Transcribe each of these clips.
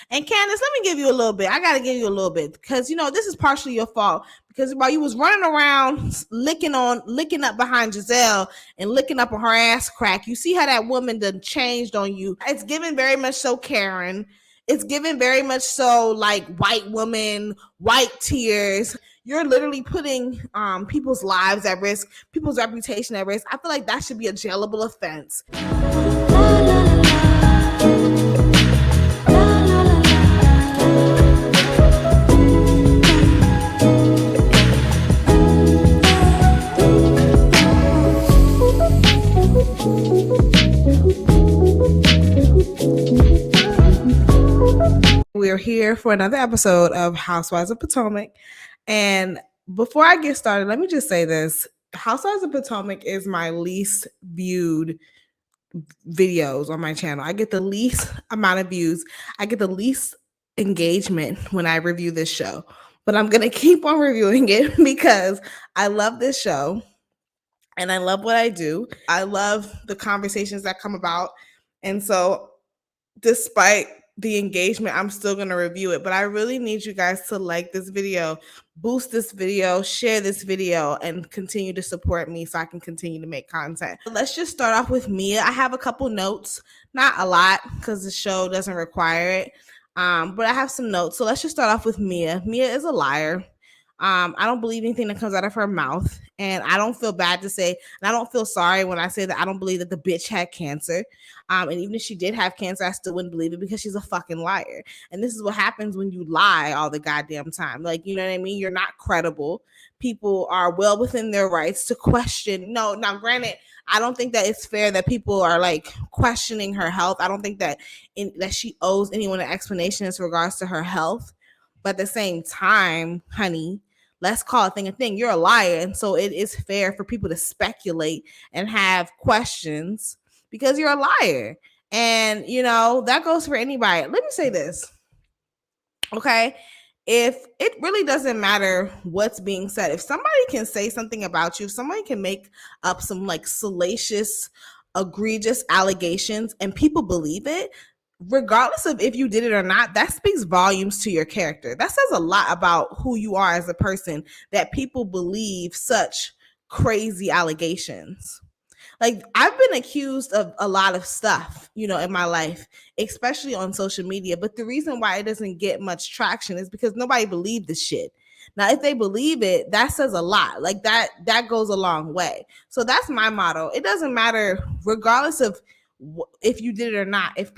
And Candace, let me give you a little bit. I got to give you a little bit because, this is partially your fault. Because while you was running around licking up behind Gisselle and licking up on her ass crack, you see how that woman done changed on you. It's given very much so Karen. It's given very much so like white woman, white tears. You're literally putting people's lives at risk, people's reputation at risk. I feel like that should be a jailable offense. We're here for another episode of Housewives of Potomac. And before I get started, let me just say this. Housewives of Potomac is my least viewed videos on my channel. I get the least amount of views. I get the least engagement when I review this show. But I'm going to keep on reviewing it because I love this show and I love what I do. I love the conversations that come about. And so despite the engagement, I'm still going to review it, but I really need you guys to like this video, boost this video, share this video, and continue to support me so I can continue to make content. Let's just start off with Mia. I have a couple notes, not a lot because the show doesn't require it, but I have some notes. So let's just start off with Mia. Mia is a liar. I don't believe anything that comes out of her mouth, and I don't feel bad to say, and I don't feel sorry when I say that I don't believe that the bitch had cancer. And even if she did have cancer, I still wouldn't believe it because she's a fucking liar. And this is what happens when you lie all the goddamn time. Like, you know what I mean? You're not credible. People are well within their rights to question. No, now granted, I don't think that it's fair that people are like questioning her health. I don't think that that she owes anyone an explanation as regards to her health. But at the same time, honey, let's call a thing a thing. You're a liar. And so it is fair for people to speculate and have questions because you're a liar. And, that goes for anybody. Let me say this. Okay. If it really doesn't matter what's being said, if somebody can say something about you, if somebody can make up some like salacious, egregious allegations and people believe it, regardless of if you did it or not, that speaks volumes to your character. That says a lot about who you are as a person, that people believe such crazy allegations. Like, I've been accused of a lot of stuff, in my life, especially on social media. But the reason why it doesn't get much traction is because nobody believed this shit. Now, if they believe it, that says a lot. Like that goes a long way. So that's my motto. It doesn't matter, regardless of if you did it or not. If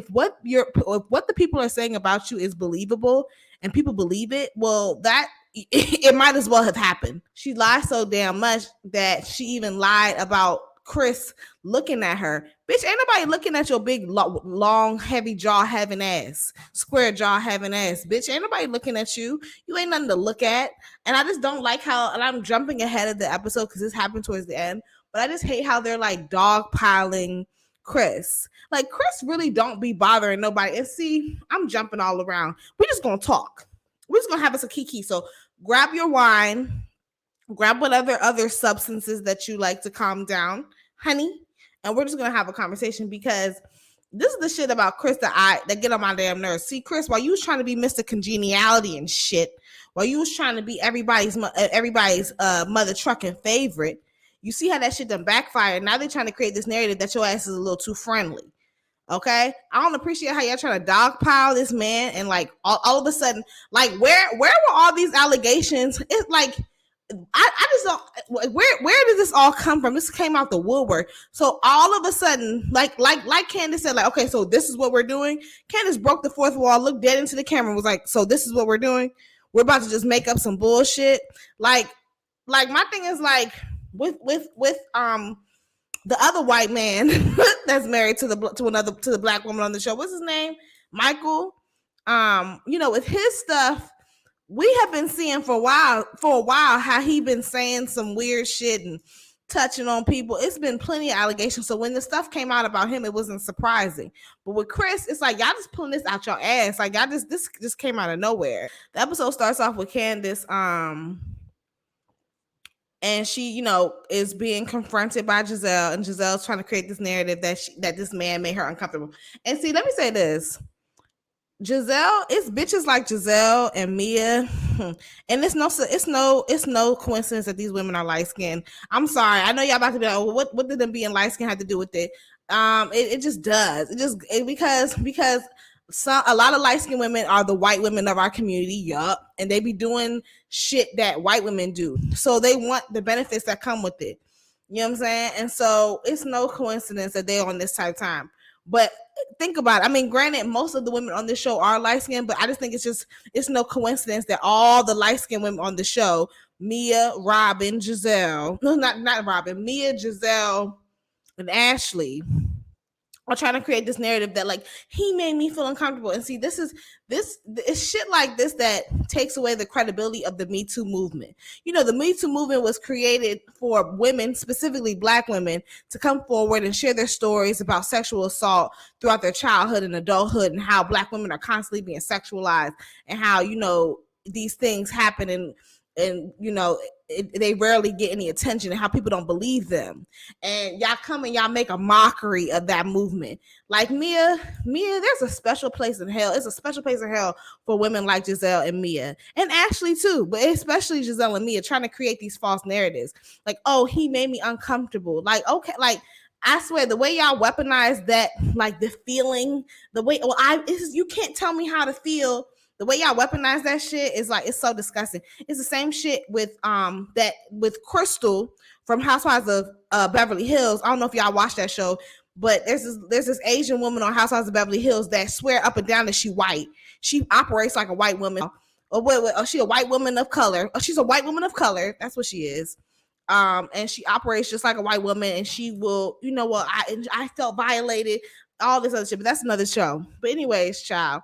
what the people are saying about you is believable and people believe it, well, that it might as well have happened. She lied so damn much that she even lied about Chris looking at her. Bitch, ain't nobody looking at your big, long, heavy jaw having ass, square jaw having ass. Bitch, ain't nobody looking at you. You ain't nothing to look at. And I just don't like how, and I'm jumping ahead of the episode because this happened towards the end, but I just hate how they're like dogpiling Chris. Like, Chris really don't be bothering nobody. And see, I'm jumping all around. We're just gonna talk. We're just gonna have us a kiki. So grab your wine, grab whatever other substances that you like to calm down, honey, and we're just gonna have a conversation because this is the shit about Chris that get on my damn nerves. See, Chris, while you was trying to be Mr. Congeniality and shit, while you was trying to be everybody's mother trucking favorite, you see how that shit done backfired. Now they're trying to create this narrative that your ass is a little too friendly. Okay, I don't appreciate how y'all trying to dogpile this man and like all of a sudden, like where were all these allegations? It's like I just don't. Where did this all come from? This came out the woodwork. So all of a sudden, like Candace said, like, okay, so this is what we're doing. Candace broke the fourth wall, looked dead into the camera, and was like, so this is what we're doing. We're about to just make up some bullshit. Like my thing is like with the other white man that's married to the black woman on the show. What's his name? Michael. With his stuff, we have been seeing for a while how he been saying some weird shit and touching on people. It's been plenty of allegations. So when the stuff came out about him, it wasn't surprising. But with Chris, it's like y'all just pulling this out your ass. Like y'all this just came out of nowhere. The episode starts off with Candace, and she, is being confronted by Gisselle, and Giselle's trying to create this narrative that this man made her uncomfortable. And see, let me say this. Gisselle, it's bitches like Gisselle and Mia, and it's no coincidence that these women are light skinned. I'm sorry, I know y'all about to be like, oh, what did them being light skinned have to do with it? It just does. Because a lot of light skinned women are the white women of our community, yup, and they be doing shit that white women do, so they want the benefits that come with it. You know what I'm saying? And so it's no coincidence that they're on this type of time. But think about it. I mean, granted, most of the women on this show are light skinned, but I just think it's no coincidence that all the light skinned women on the show, Mia, Robin, Gisselle, no, not Robin, Mia, Gisselle, and Ashley, are trying to create this narrative that like he made me feel uncomfortable. And see, this it's shit like this that takes away the credibility of the Me Too movement. You know, the Me Too movement was created for women, specifically black women, to come forward and share their stories about sexual assault throughout their childhood and adulthood, and how black women are constantly being sexualized, and how, you know, these things happen, and you know, they rarely get any attention, and how people don't believe them. And y'all come and y'all make a mockery of that movement. Like Mia, there's a special place in hell. It's a special place in hell for women like Gisselle and Mia, and Ashley too, but especially Gisselle and Mia, trying to create these false narratives. Like, oh, he made me uncomfortable. Like, okay, like I swear, the way y'all weaponize that, like the feeling, the way, well, you can't tell me how to feel. The way y'all weaponize that shit is like, it's so disgusting. It's the same shit with that with Crystal from Housewives of Beverly Hills. I don't know if y'all watch that show, but there's this Asian woman on Housewives of Beverly Hills that swear up and down that she white. She operates like a white woman. Or what? Oh, she a white woman of color. Oh, she's a white woman of color. That's what she is. And she operates just like a white woman, and she will, you know what? I felt violated. All this other shit, but that's another show. But anyways, child,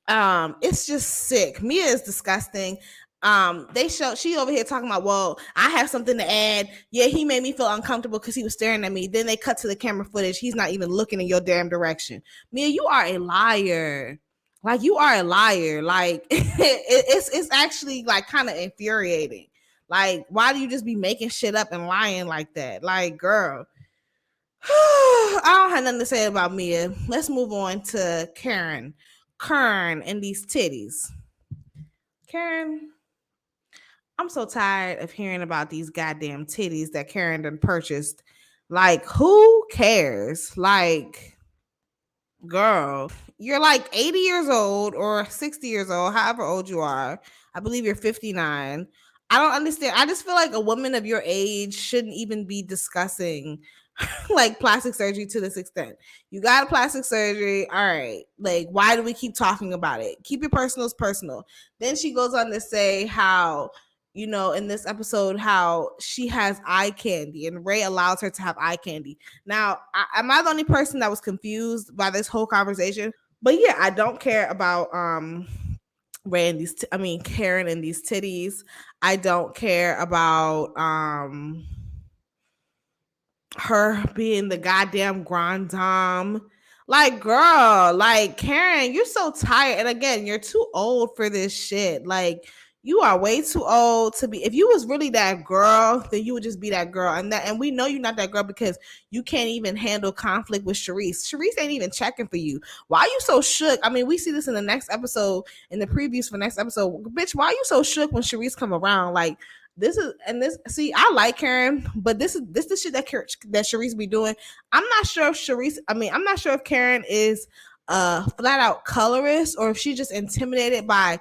it's just sick. Mia is disgusting. She over here talking about, well, I have something to add. Yeah, he made me feel uncomfortable because he was staring at me. Then they cut to the camera footage. He's not even looking in your damn direction. Mia, you are a liar. Like, you are a liar. Like, it's actually like kind of infuriating. Like, why do you just be making shit up and lying like that? Like, girl. I don't have nothing to say about Mia. Let's move on to Karen and these titties. Karen, I'm so tired of hearing about these goddamn titties that Karen done purchased. Like, who cares? Like, girl, you're like 80 years old or 60 years old, however old you are. I believe you're 59. I don't understand. I just feel like a woman of your age shouldn't even be discussing like plastic surgery to this extent. You got a plastic surgery. All right. Like, why do we keep talking about it? Keep your personals personal. Then she goes on to say how, you know, in this episode, how she has eye candy and Ray allows her to have eye candy. Now, am I the only person that was confused by this whole conversation? But yeah, I don't care about Ray and Karen and these titties. I don't care about her being the goddamn grand dame. Like, girl, like, Karen, you're so tired. And again, you're too old for this shit. Like, you are way too old to be. If you was really that girl, then you would just be that girl. And we know you're not that girl because you can't even handle conflict with Sharice. Sharice ain't even checking for you. Why are you so shook? I mean, we see this in the next episode, in the previews for next episode. Bitch, why are you so shook when Sharice come around? Like, see, I like Karen, but this is the shit that Sharice be doing. I'm not sure if Karen is a flat out colorist, or if she's just intimidated by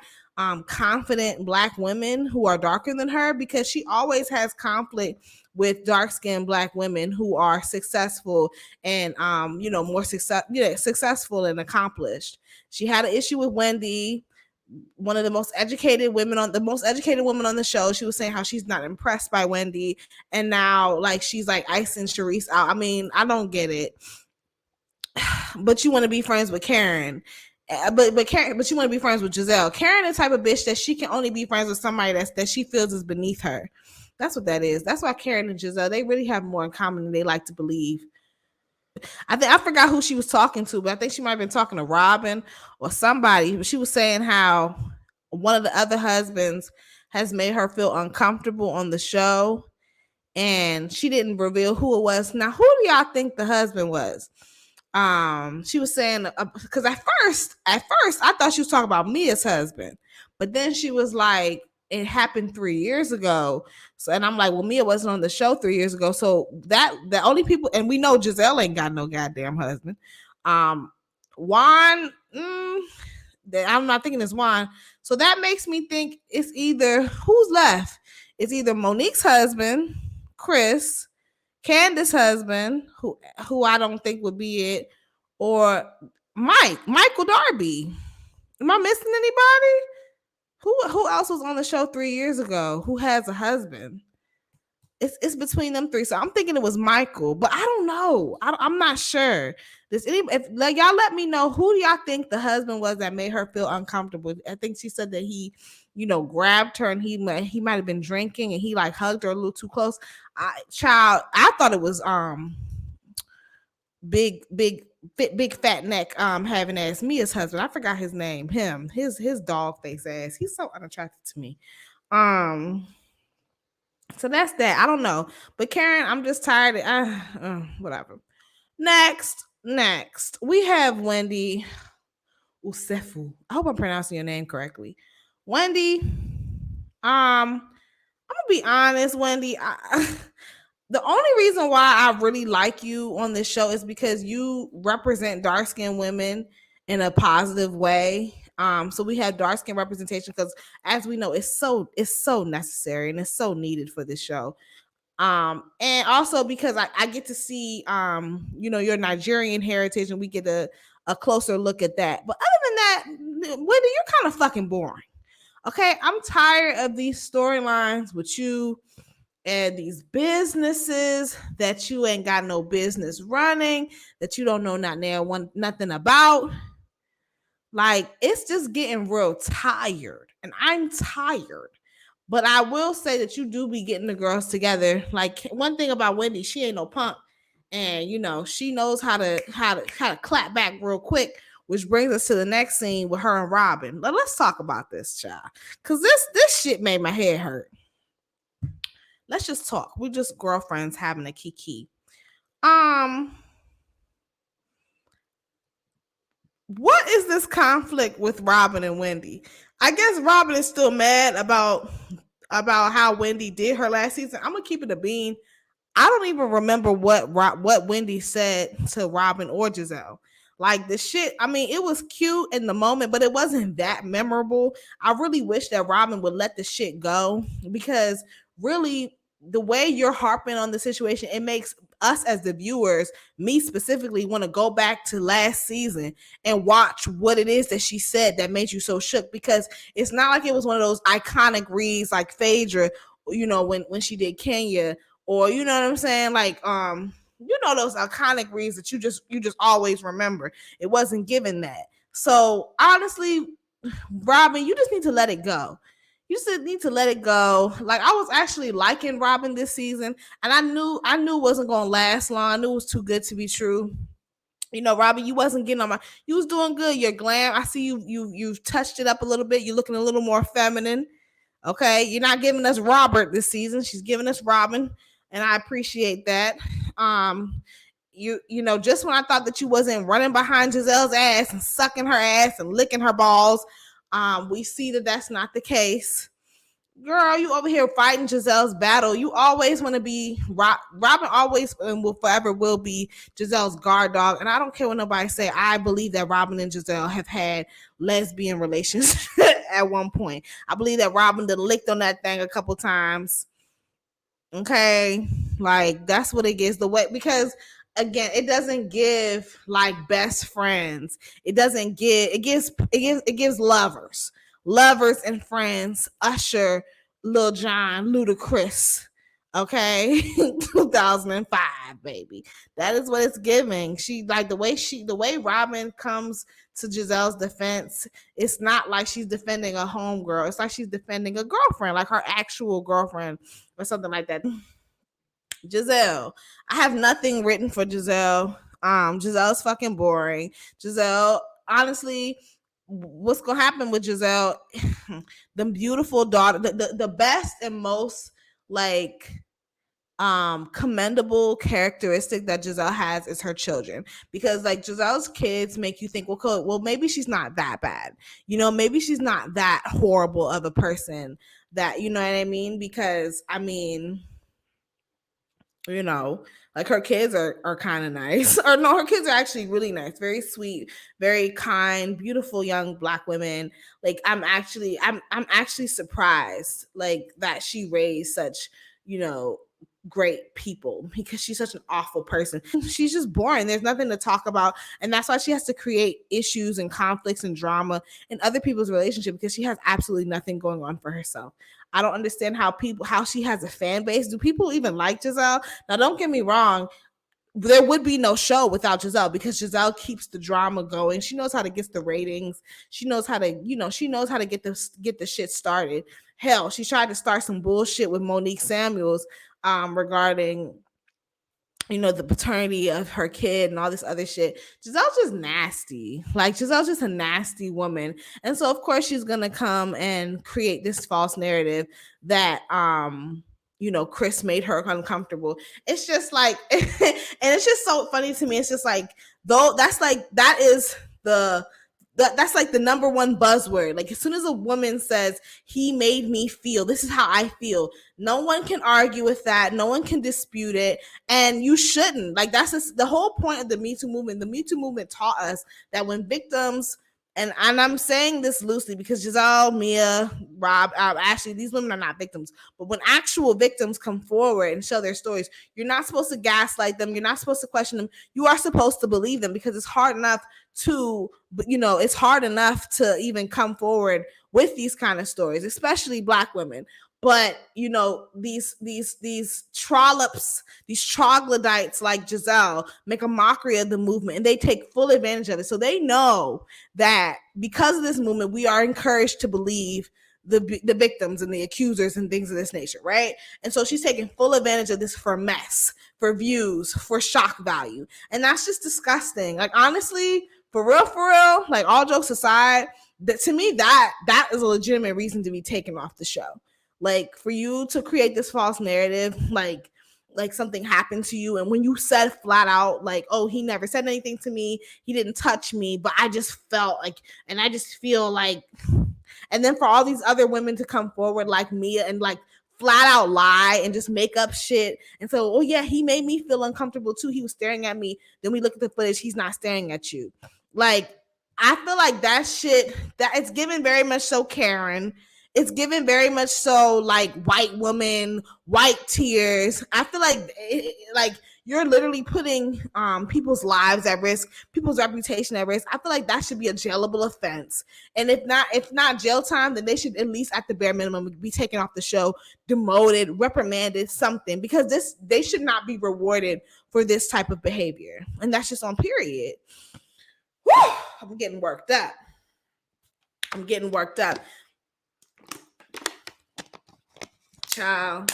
confident black women who are darker than her, because she always has conflict with dark-skinned black women who are successful and more successful and accomplished. She had an issue with Wendy, one of the most educated women on the show. She was saying how she's not impressed by Wendy, and now like she's like icing Sharice out. I mean, I don't get it. But you want to be friends with Karen. But you want to be friends with Gisselle. Karen is the type of bitch that she can only be friends with somebody that she feels is beneath her. That's what that is. That's why Karen and Gisselle, they really have more in common than they like to believe. I forgot who she was talking to, but I think she might have been talking to Robin or somebody. But she was saying how one of the other husbands has made her feel uncomfortable on the show, and she didn't reveal who it was. Now, who do y'all think the husband was? She was saying because at first I thought she was talking about Mia's husband, but then she was like, it happened 3 years ago. So, and I'm like, well, Mia wasn't on the show 3 years ago, so that the only people, and we know Gisselle ain't got no goddamn husband. Juan, I'm not thinking it's Juan, so that makes me think it's either who's left. It's either Monique's husband, Chris, Candace's husband, who I don't think would be it, or Michael Darby. Am I missing anybody? Who else was on the show 3 years ago who has a husband? It's between them three, so I'm thinking it was Michael, but I don't know. I'm not sure. Does any if like y'all let me know who do y'all think the husband was that made her feel uncomfortable? I think she said that he, grabbed her and he might have been drinking and he like hugged her a little too close. I thought it was big fat neck having ass Mia's husband. I forgot his name. His dog face ass. He's so unattractive to me. So that's that. I don't know. But Karen, I'm just tired. Whatever. Next. We have Wendy Usefu. I hope I'm pronouncing your name correctly. Wendy. I'm gonna be honest, Wendy. The only reason why I really like you on this show is because you represent dark-skinned women in a positive way. So we have dark-skinned representation because, as we know, it's so necessary and it's so needed for this show. And also because I get to see your Nigerian heritage and we get a closer look at that. But other than that, Wendy, you're kind of fucking boring. Okay, I'm tired of these storylines with you and these businesses that you ain't got no business running, that you don't know nothing about. Like, it's just getting real tired, and I'm tired. But I will say that you do be getting the girls together. Like, one thing about Wendy, she ain't no punk, and she knows how to clap back real quick. Which brings us to the next scene with her and Robin. Let's talk about this, child, because this shit made my head hurt. Let's just talk. We're just girlfriends having a kiki. What is this conflict with Robin and Wendy? I guess Robin is still mad about how Wendy did her last season. I'm gonna keep it a bean. I don't even remember what Wendy said to Robin or Gisselle. Like, the shit, I mean, it was cute in the moment, but it wasn't that memorable. I really wish that Robin would let the shit go, because really, the way you're harping on the situation, it makes us as the viewers, me specifically, want to go back to last season and watch what it is that she said that made you so shook, because it's not like it was one of those iconic reads like Phaedra, when she did Kenya, or you know what I'm saying, like those iconic reads that you just always remember. It wasn't given that. So honestly, Robin, you just need to let it go. You just need to let it go. Like, I was actually liking Robin this season, and I knew it wasn't gonna last long. I knew it was too good to be true. Robin, you wasn't getting on my. You was doing good. Your glam. I see you've touched it up a little bit. You're looking a little more feminine. Okay, you're not giving us Robert this season. She's giving us Robin, and I appreciate that. Just when I thought that you wasn't running behind Giselle's ass and sucking her ass and licking her balls, we see that that's not the case. Girl, you over here fighting Giselle's battle. You always want to be Robin. Always and will forever will be Giselle's guard dog. And I don't care what nobody say. I believe that Robin and Gisselle have had lesbian relations at one point. I believe that Robin done licked on that thing a couple times. Okay, like, that's what it gives the way, because again, it doesn't give like best friends. It doesn't give. It gives lovers and friends. Usher, Lil Jon, Ludacris. Okay, 2005, baby. That is what it's giving. She like the way Robin comes to Giselle's defense. It's not like she's defending a homegirl. It's like she's defending a girlfriend, like her actual girlfriend or something like that. Gisselle. I have nothing written for Gisselle. Giselle's fucking boring. Gisselle, honestly, what's gonna happen with Gisselle? The beautiful daughter, the best and most like commendable characteristic that Gisselle has is her children, because like Giselle's kids make you think, well, cool, well, maybe she's not that bad, maybe she's not that horrible of a person, that, you know what I mean? Because I mean, like her kids are kind of nice, or no, her kids are actually really nice, very sweet, very kind, beautiful young Black women. Like I'm actually surprised, like, that she raised such, great people, because she's such an awful person. She's just boring. There's nothing to talk about, and that's why she has to create issues and conflicts and drama in other people's relationship, because she has absolutely nothing going on for herself. I don't understand how she has a fan base. Do people even like Gisselle? Now, don't get me wrong. There would be no show without Gisselle, because Gisselle keeps the drama going. She knows how to get the ratings. She knows how to, she knows how to get the shit started. Hell, she tried to start some bullshit with Monique Samuels regarding the paternity of her kid and all this other shit. Giselle's just nasty. Like, Giselle's just a nasty woman. And so of course she's gonna come and create this false narrative that Chris made her uncomfortable. It's just like and it's just so funny to me. It's just like, though, that's like that's like the number one buzzword. Like, as soon as a woman says, he made me feel, this is how I feel, no one can argue with that. No one can dispute it. And you shouldn't. Like, that's just the whole point of the Me Too movement. The Me Too movement taught us that when victims, and I'm saying this loosely because Gisselle, Mia, Rob, Ashley, these women are not victims. But when actual victims come forward and show their stories, you're not supposed to gaslight them. You're not supposed to question them. You are supposed to believe them, because it's hard enough to even come forward with these kind of stories, especially Black women. But these trollops, these troglodytes like Gisselle make a mockery of the movement, and they take full advantage of it. So they know that because of this movement, we are encouraged to believe the victims and the accusers and things of this nature, right? And so she's taking full advantage of this for mess, for views, for shock value, and that's just disgusting. Like, honestly, for real, like, all jokes aside, that to me, that is a legitimate reason to be taken off the show. Like, for you to create this false narrative, like something happened to you, and when you said flat out, like, oh, he never said anything to me, he didn't touch me, but I just felt like, and I just feel like, and then for all these other women to come forward like Mia and like flat out lie and just make up shit and so, oh yeah, he made me feel uncomfortable too, he was staring at me, then we look at the footage, he's not staring at you. Like, I feel like that shit, that it's given very much so Karen. It's given very much so like white woman, white tears. I feel like you're literally putting people's lives at risk, people's reputation at risk. I feel like that should be a jailable offense. And if not jail time, then they should at least at the bare minimum be taken off the show, demoted, reprimanded, something, because they should not be rewarded for this type of behavior. And that's just on period. Whew, I'm getting worked up. Child.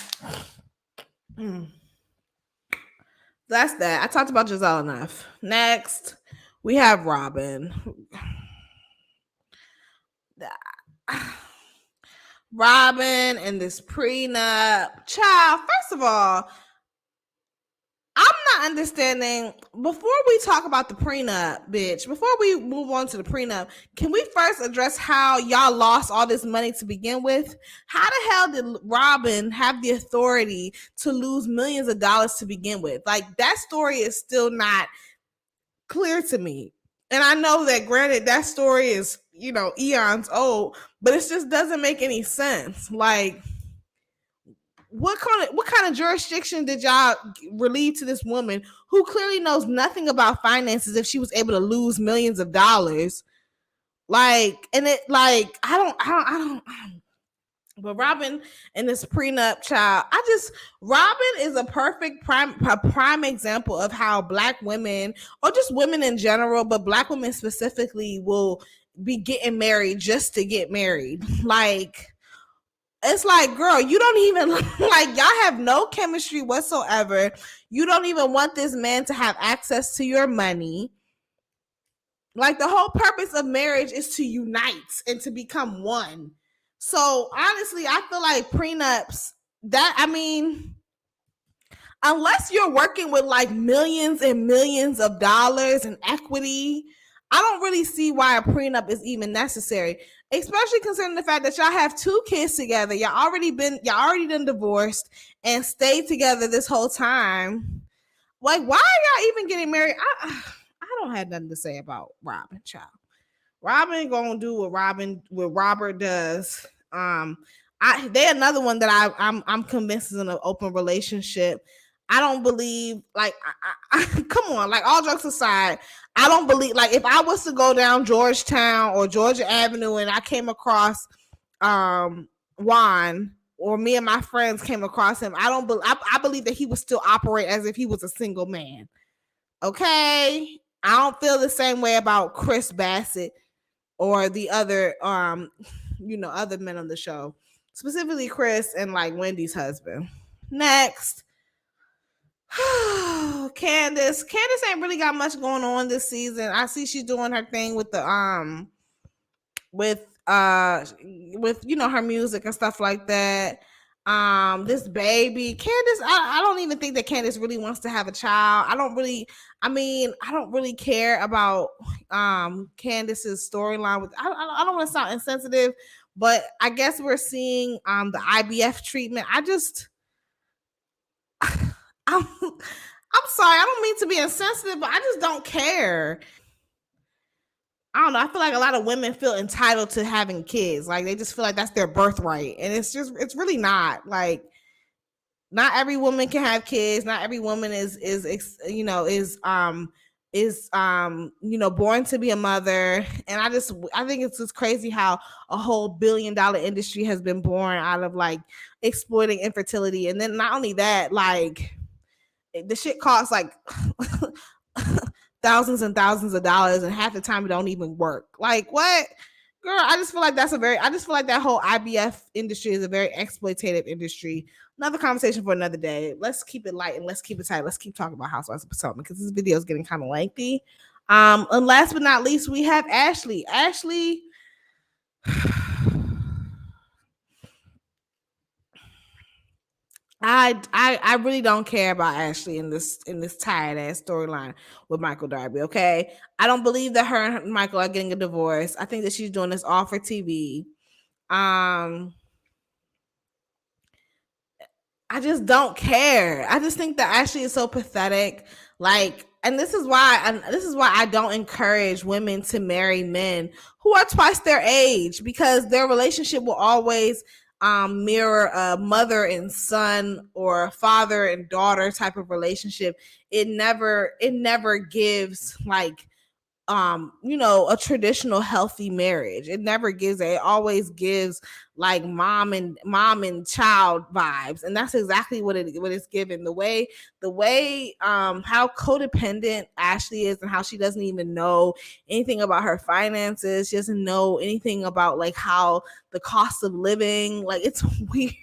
That's that. I talked about Gisselle enough. Next, we have Robin. Robin and this prenup. Child, first of all, I'm not understanding. Before we talk about the prenup, bitch, before we move on to the prenup, can we first address how y'all lost all this money to begin with? How the hell did Robin have the authority to lose millions of dollars to begin with? Like, that story is still not clear to me. And I know that, granted, that story is, eons old, but it just doesn't make any sense. Like, what kind of jurisdiction did y'all relieve to this woman who clearly knows nothing about finances if she was able to lose millions of dollars? Like, and it, like, I don't. But Robin and this prenup, child, Robin is a perfect prime example of how Black women, or just women in general, but Black women specifically, will be getting married just to get married. Like, it's like, girl, you don't even like, y'all have no chemistry whatsoever. You don't even want this man to have access to your money. Like, the whole purpose of marriage is to unite and to become one. So honestly, I feel like prenups, that, I mean, unless you're working with like millions and millions of dollars in equity, I don't really see why a prenup is even necessary. Especially considering the fact that y'all have 2 kids together. Y'all already done divorced and stayed together this whole time. Like, why are y'all even getting married? I don't have nothing to say about Robin, child. Robin gonna do what Robert does. They another one that I'm convinced is in an open relationship. I don't believe like come on, like all jokes aside, I don't believe like if I was to go down Georgetown or Georgia Avenue and I came across Juan or me and my friends came across him, I believe that he would still operate as if he was a single man. Okay? I don't feel the same way about Chris Bassett or the other other men on the show, specifically Chris and like Wendy's husband. Next. Candace ain't really got much going on this season. I see she's doing her thing with the with her music and stuff like that. This baby Candace, I don't even think that Candace really wants to have a child. I don't really care about Candace's storyline with I don't want to sound insensitive, but I guess we're seeing the IVF treatment. I'm sorry, I don't mean to be insensitive, but I just don't care. I don't know. I feel like a lot of women feel entitled to having kids. Like they just feel like that's their birthright. And it's really not. Like not every woman can have kids. Not every woman is born to be a mother. And I think it's just crazy how a whole billion-dollar industry has been born out of like exploiting infertility. And then not only that, like the shit costs like thousands and thousands of dollars, and half the time it don't even work. Like what? Girl, I just feel like that whole IVF industry is a very exploitative industry. Another conversation for another day. Let's keep it light and let's keep it tight. Let's keep talking about Housewives of Potomac because this video is getting kind of lengthy. And last but not least, we have Ashley. Ashley, I really don't care about Ashley in this tired ass storyline with Michael Darby. Okay, I don't believe that her and Michael are getting a divorce. I think that she's doing this all for TV. I just don't care. I just think that Ashley is so pathetic. Like, and this is why I don't encourage women to marry men who are twice their age, because their relationship will always mirror a mother and son or a father and daughter type of relationship. It never gives like a traditional healthy marriage. It never gives it always gives like mom and child vibes, and that's exactly what it's given. The way how codependent Ashley is, and how she doesn't even know anything about her finances. She doesn't know anything about like how the cost of living, like it's weird.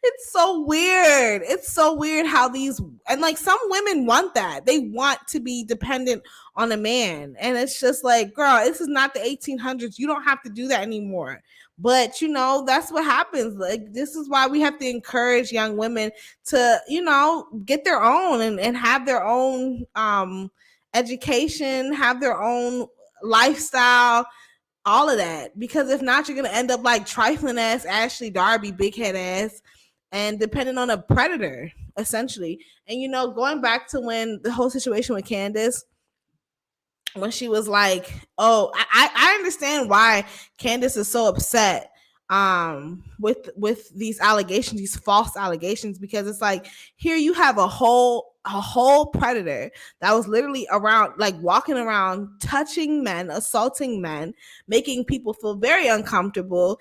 It's so weird. It's so weird how these, and like some women want that. They want to be dependent on a man. And it's just like, girl, this is not the 1800s. You don't have to do that anymore. But that's what happens. Like, this is why we have to encourage young women to, get their own and have their own education, have their own lifestyle, all of that. Because if not, you're gonna end up like trifling ass Ashley Darby, big head ass, and depending on a predator, essentially. And going back to when the whole situation with Candace, when she was like, oh, I understand why Candace is so upset with these allegations, these false allegations, because it's like, here you have a whole predator that was literally around, like walking around, touching men, assaulting men, making people feel very uncomfortable,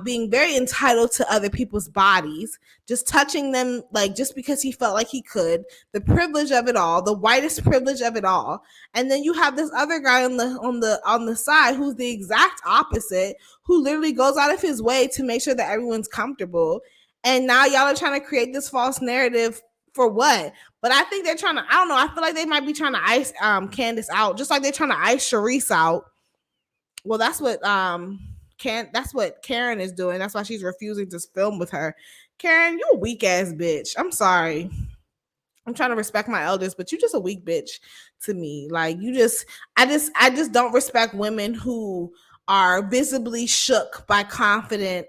being very entitled to other people's bodies, just touching them, like just because he felt like he could, the privilege of it all, the whitest privilege of it all. And then you have this other guy on the side who's the exact opposite, who literally goes out of his way to make sure that everyone's comfortable. And now y'all are trying to create this false narrative for what? But I think they're trying to, I don't know, I feel like they might be trying to ice Candace out, just like they're trying to ice Charisse out. Well, that's what Karen is doing. That's why she's refusing to film with her. Karen, you a weak ass bitch. I'm sorry. I'm trying to respect my elders, but you just a weak bitch to me. Like I just don't respect women who are visibly shook by confident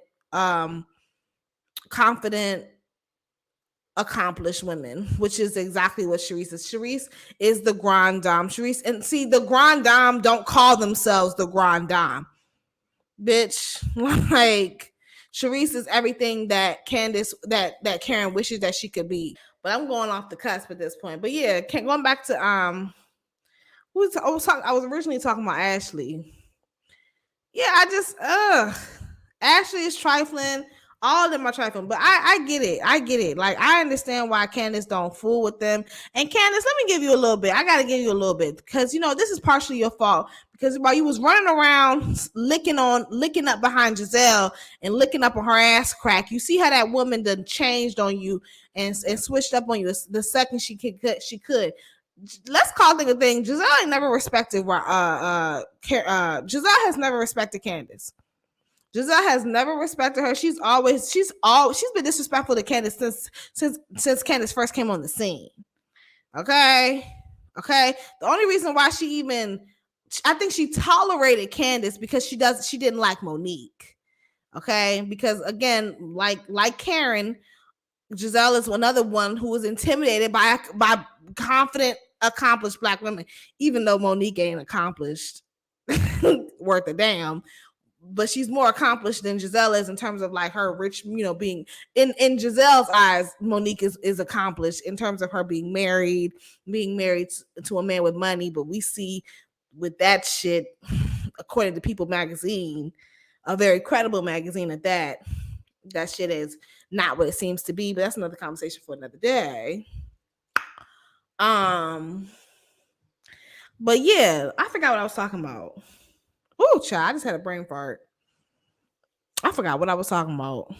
accomplished women, which is exactly what Charisse is. Charisse is the grand dame. Charisse, and see, the grand dame don't call themselves the grand dame, bitch. Like Charisse is everything that Candace, that Karen wishes that she could be. But I'm going off the cusp at this point. But yeah, going back to I was originally talking about Ashley. Yeah, Ashley is trifling. All of them are trifling, but I get it. I get it. Like, I understand why Candace don't fool with them. And Candace, let me give you a little bit. I gotta give you a little bit because this is partially your fault. Because while you was running around licking up behind Gisselle and licking up on her ass crack, you see how that woman done changed on you and switched up on you the second she could. Let's call it a thing. Gisselle ain't never respected. Gisselle has never respected Candace. Gisselle has never respected her. She's been disrespectful to Candace since Candace first came on the scene. Okay. The only reason why I think she tolerated Candace because she didn't like Monique. Okay, because again, like Karen, Gisselle is another one who was intimidated by confident, accomplished Black women, even though Monique ain't accomplished worth a damn. But she's more accomplished than Gisselle is in terms of like her rich, being in Giselle's eyes, Monique is accomplished in terms of her being married to a man with money. But we see with that shit, according to People magazine, a very credible magazine at that shit is not what it seems to be. But that's another conversation for another day. But yeah, I forgot what I was talking about. Oh, child, I just had a brain fart. I forgot what I was talking about.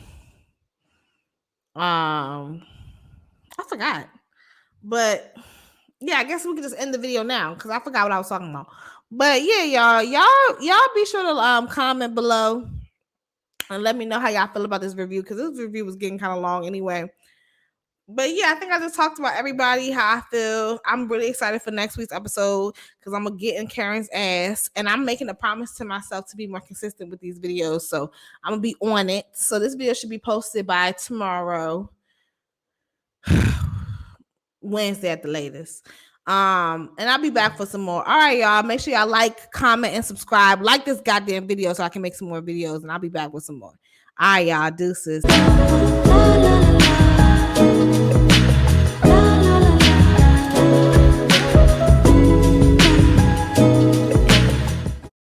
I forgot. But yeah, I guess we can just end the video now because I forgot what I was talking about. But yeah, y'all be sure to comment below and let me know how y'all feel about this review because this review was getting kind of long anyway. But yeah, I think I just talked about everybody, how I feel. I'm really excited for next week's episode because I'm going to get in Karen's ass. And I'm making a promise to myself to be more consistent with these videos. So I'm going to be on it. So this video should be posted by tomorrow, Wednesday at the latest. And I'll be back for some more. All right, y'all. Make sure y'all like, comment, and subscribe. Like this goddamn video so I can make some more videos. And I'll be back with some more. All right, y'all. Deuces.